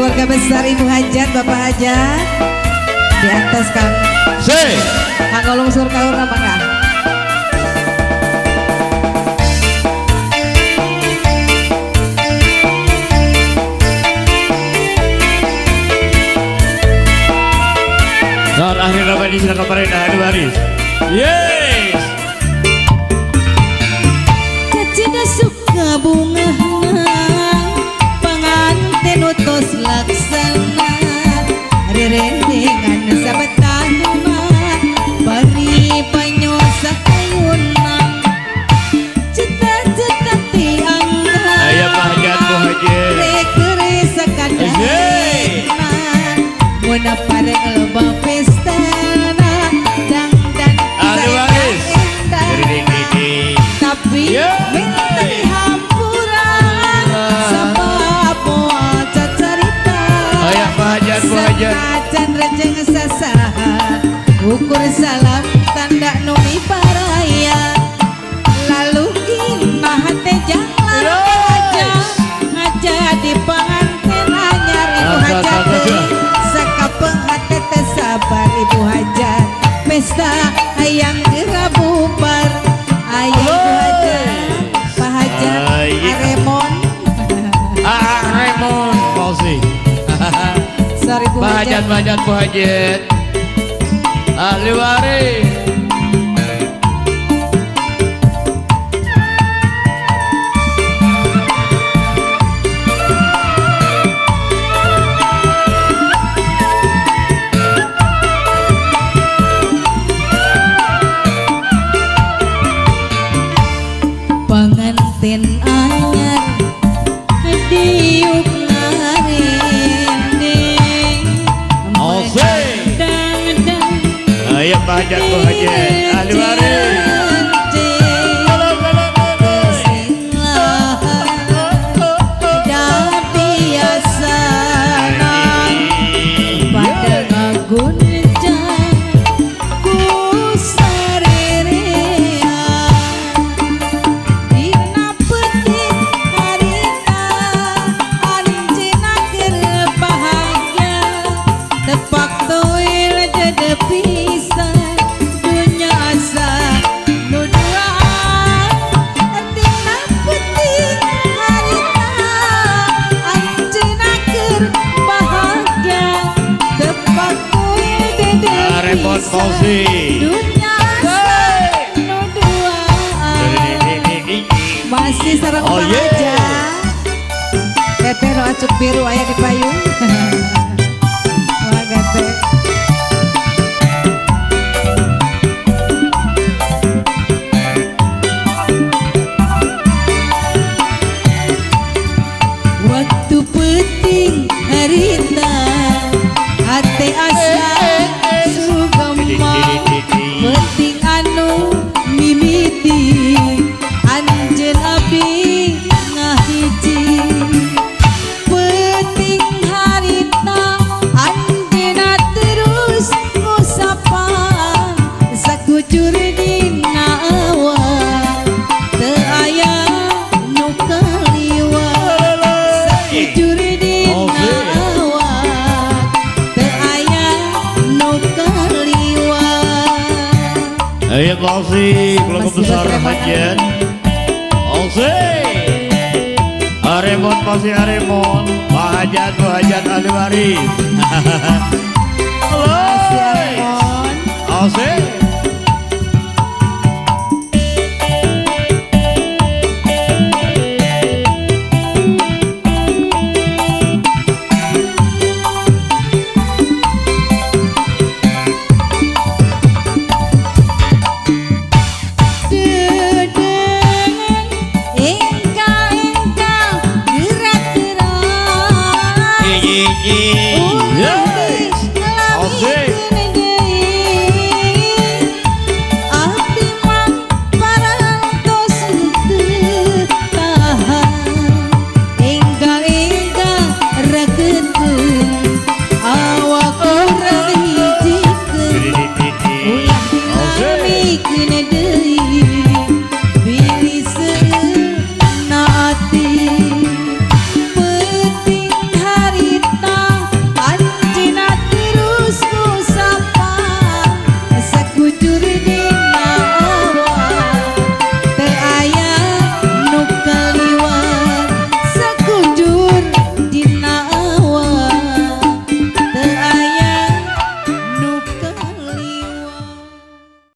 keluarga besar Ibu Hajat, Bapak Hajat. Di atas Kang Kang Golong Surkaur apa enggak? Saat akhir rapat di silakan perendah adu baris. Yes. Cacina suka bunga pengantin utus laksana rerendengan sabetan bari panyosa kayunang cita-cita tiangga Ayah Hajat Bu Hajat rekere sakadanan muna pareng loba pestana dang dan adu baris. tapi minta dihampuran sebab moal cacarita Ayah Hajat Bu Hajat senajan rejeng sasahan ukur salam tanda numi paraya lalu kina hati jalan aja ngaja di pengantin anyar Ibu Hajat sakapeng hati sabar Ibu Hajat pesta hayang dirabubar ayo Ibu Hajat Pak Hajat Aremon Remon Fauzi. sorry Bu Hajat Hajat Bu Hajat ahli waris. pengantin anyar diuk ngarinding dang-dang Ayah Hajat Bu Hajat ahli waris. Remon Fauzi. Masih sarang aja. Teteh no acuk biru ayah di payung. Wah gate. Waktu penting harita hati asa penting anu mimiti anjeun abdi ngahiji penting harita anjeunna terus ngusapa sakujur dina awak teu aya nu kaliwat sakujur dina awak teu aya nu Ayah Fauzi, keluarga besar Hajat Fauzi. Aremon Fauzi Aremon, Pak Hajat Bu Hajat ahli waris. Halo Fauzi.